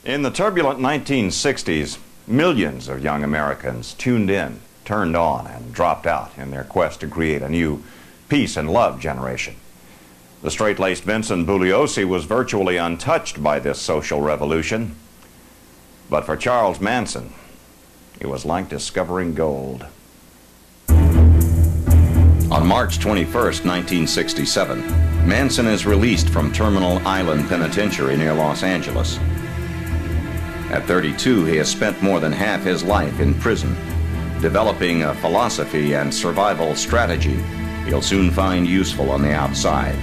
In the turbulent 1960s, millions of young Americans tuned in, turned on, and dropped out in their quest to create a new peace and love generation. The straight-laced Vincent Bugliosi was virtually untouched by this social revolution. But for Charles Manson, it was like discovering gold. On March 21, 1967, Manson is released from Terminal Island Penitentiary near Los Angeles. At 32, he has spent more than half his life in prison, developing a philosophy and survival strategy he'll soon find useful on the outside.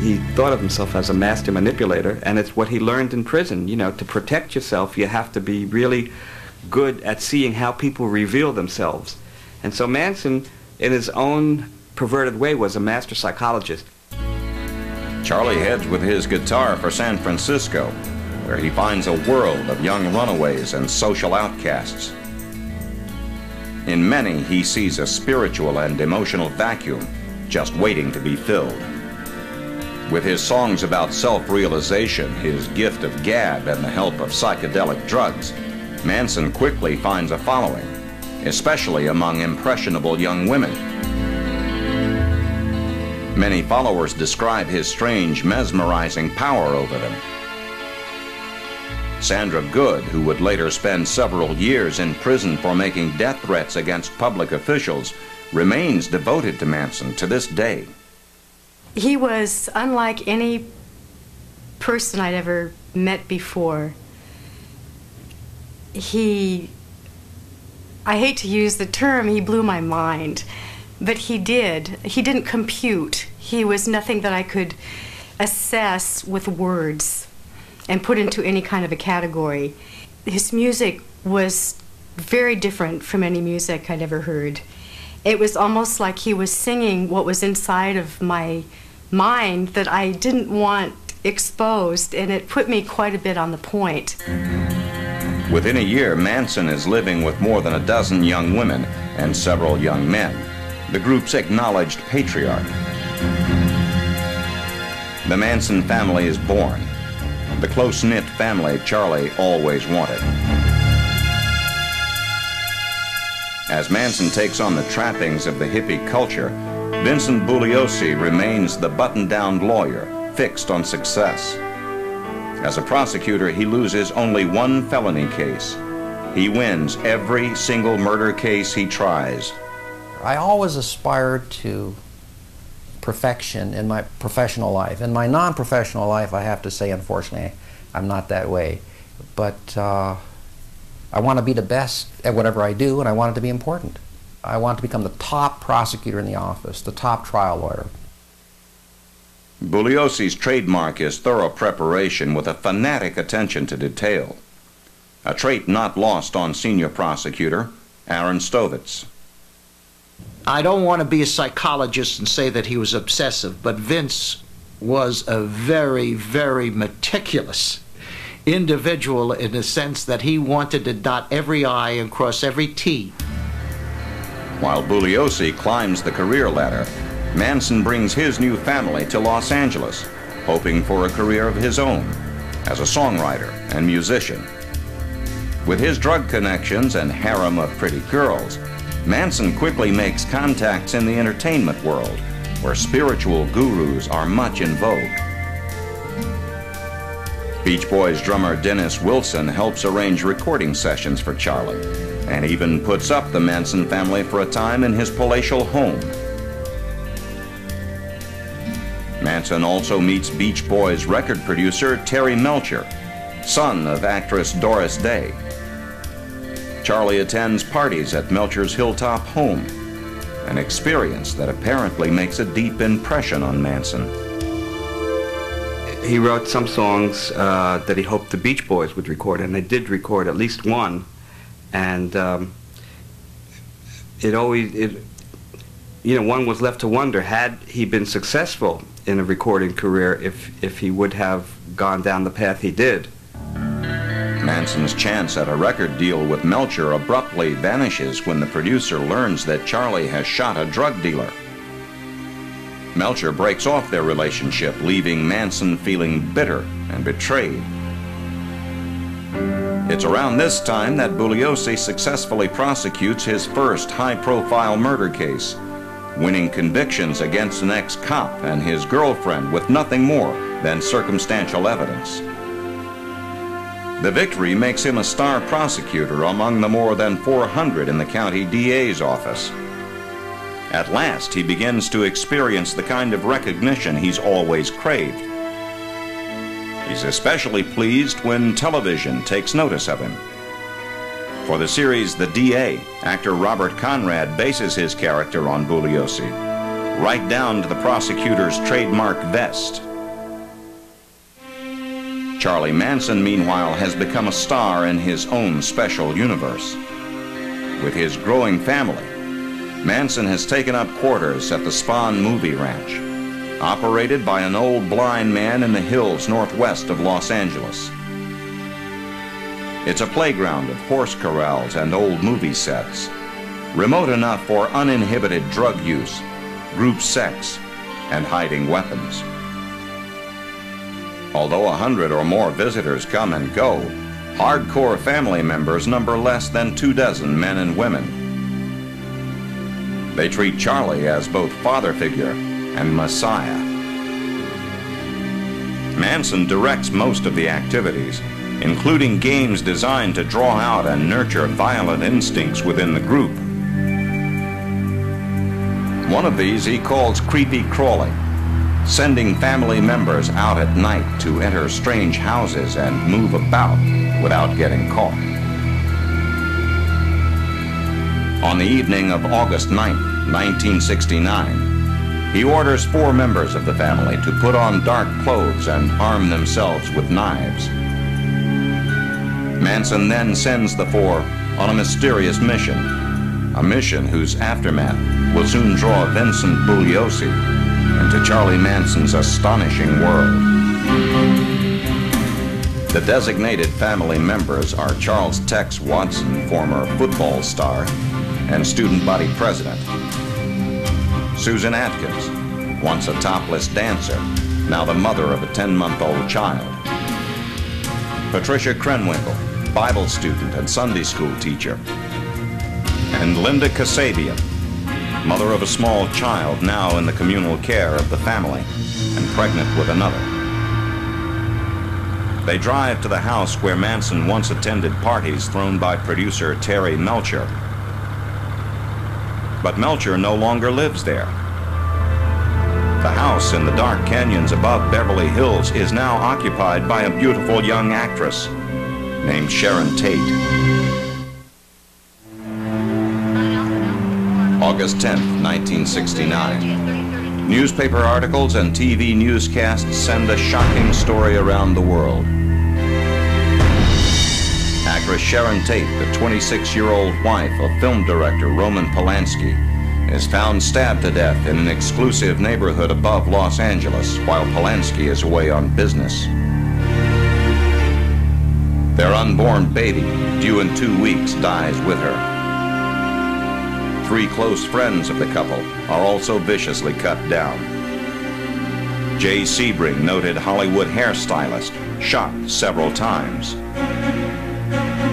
He thought of himself as a master manipulator, and it's what he learned in prison. You know, to protect yourself, you have to be really good at seeing how people reveal themselves. And so Manson, in his own perverted way, was a master psychologist. Charlie heads with his guitar for San Francisco, where he finds a world of young runaways and social outcasts. In many, he sees a spiritual and emotional vacuum just waiting to be filled. With his songs about self-realization, his gift of gab, and the help of psychedelic drugs, Manson quickly finds a following, especially among impressionable young women. Many followers describe his strange, mesmerizing power over them. Sandra Good, who would later spend several years in prison for making death threats against public officials, remains devoted to Manson to this day. He was unlike any person I'd ever met before. I hate to use the term, he blew my mind, but he did. He didn't compute. He was nothing that I could assess with words and put into any kind of a category. His music was very different from any music I'd ever heard. It was almost like he was singing what was inside of my mind that I didn't want exposed, and it put me quite a bit on the point. Within a year, Manson is living with more than a dozen young women and several young men, the group's acknowledged patriarch. The Manson family is born, the close-knit family Charlie always wanted. As Manson takes on the trappings of the hippie culture, Vincent Bugliosi remains the button-down lawyer, fixed on success. As a prosecutor, he loses only one felony case. He wins every single murder case he tries. I always aspired to perfection in my professional life. In my non-professional life, I have to say, unfortunately, I'm not that way. But I want to be the best at whatever I do, and I want it to be important. I want to become the top prosecutor in the office, the top trial lawyer. Bugliosi's trademark is thorough preparation with a fanatic attention to detail, a trait not lost on senior prosecutor Aaron Stovitz. I don't want to be a psychologist and say that he was obsessive, but Vince was a very, very meticulous individual in the sense that he wanted to dot every I and cross every T. While Bugliosi climbs the career ladder, Manson brings his new family to Los Angeles, hoping for a career of his own as a songwriter and musician. With his drug connections and harem of pretty girls, Manson quickly makes contacts in the entertainment world, where spiritual gurus are much in vogue. Beach Boys drummer Dennis Wilson helps arrange recording sessions for Charlie, and even puts up the Manson family for a time in his palatial home. Manson also meets Beach Boys record producer Terry Melcher, son of actress Doris Day. Charlie attends parties at Melcher's hilltop home, an experience that apparently makes a deep impression on Manson. He wrote some songs that he hoped the Beach Boys would record, and they did record at least one. And one was left to wonder, had he been successful in a recording career, if he would have gone down the path he did. Manson's chance at a record deal with Melcher abruptly vanishes when the producer learns that Charlie has shot a drug dealer. Melcher breaks off their relationship, leaving Manson feeling bitter and betrayed. It's around this time that Bugliosi successfully prosecutes his first high-profile murder case, winning convictions against an ex-cop and his girlfriend with nothing more than circumstantial evidence. The victory makes him a star prosecutor among the more than 400 in the county DA's office. At last, he begins to experience the kind of recognition he's always craved. He's especially pleased when television takes notice of him. For the series The DA, actor Robert Conrad bases his character on Bugliosi, right down to the prosecutor's trademark vest. Charlie Manson, meanwhile, has become a star in his own special universe. With his growing family, Manson has taken up quarters at the Spahn Movie Ranch, operated by an old blind man in the hills northwest of Los Angeles. It's a playground of horse corrals and old movie sets, remote enough for uninhibited drug use, group sex, and hiding weapons. Although 100 or more visitors come and go, hardcore family members number less than 24 men and women. They treat Charlie as both father figure and messiah. Manson directs most of the activities, including games designed to draw out and nurture violent instincts within the group. One of these he calls creepy crawling, sending family members out at night to enter strange houses and move about without getting caught. On the evening of August 9, 1969, he orders 4 members of the family to put on dark clothes and arm themselves with knives. Manson then sends the 4 on a mysterious mission, a mission whose aftermath will soon draw Vincent Bugliosi into Charlie Manson's astonishing world. The designated family members are Charles Tex Watson, former football star and student body president; Susan Atkins, once a topless dancer, now the mother of a 10-month-old child; Patricia Krenwinkel, Bible student and Sunday school teacher; and Linda Kasabian, mother of a small child now in the communal care of the family and pregnant with another. They drive to the house where Manson once attended parties thrown by producer Terry Melcher. But Melcher no longer lives there. The house in the dark canyons above Beverly Hills is now occupied by a beautiful young actress named Sharon Tate. August 10, 1969. Newspaper articles and TV newscasts send a shocking story around the world. Actress Sharon Tate, the 26-year-old wife of film director Roman Polanski, is found stabbed to death in an exclusive neighborhood above Los Angeles while Polanski is away on business. Their unborn baby, due in 2 weeks, dies with her. 3 close friends of the couple are also viciously cut down. Jay Sebring, noted Hollywood hairstylist, shot several times.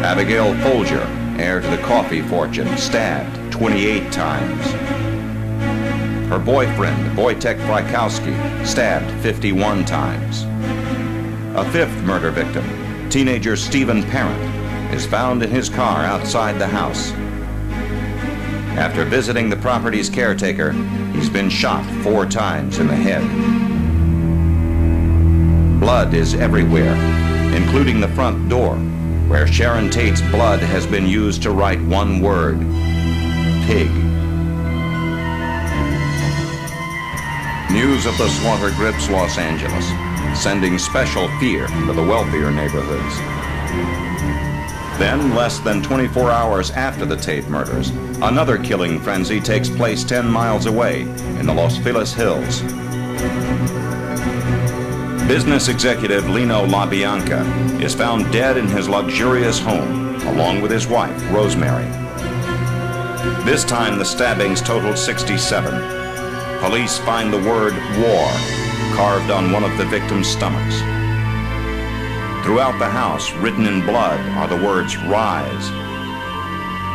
Abigail Folger, heir to the coffee fortune, stabbed 28 times. Her boyfriend, Wojtek Frykowski, stabbed 51 times. A 5th murder victim, teenager Stephen Parent, is found in his car outside the house. After visiting the property's caretaker, he's been shot 4 times in the head. Blood is everywhere, including the front door, where Sharon Tate's blood has been used to write one word: pig. News of the slaughter grips Los Angeles, sending special fear to the wealthier neighborhoods. Then, less than 24 hours after the Tate murders, another killing frenzy takes place 10 miles away in the Los Feliz Hills. Business executive Lino LaBianca is found dead in his luxurious home, along with his wife, Rosemary. This time, the stabbings totaled 67. Police find the word war carved on one of the victims' stomachs. Throughout the house, written in blood, are the words "Rise,"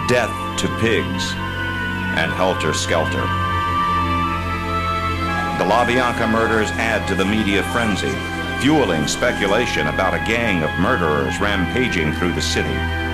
"Death to Pigs," and "Helter Skelter." The LaBianca murders add to the media frenzy, fueling speculation about a gang of murderers rampaging through the city.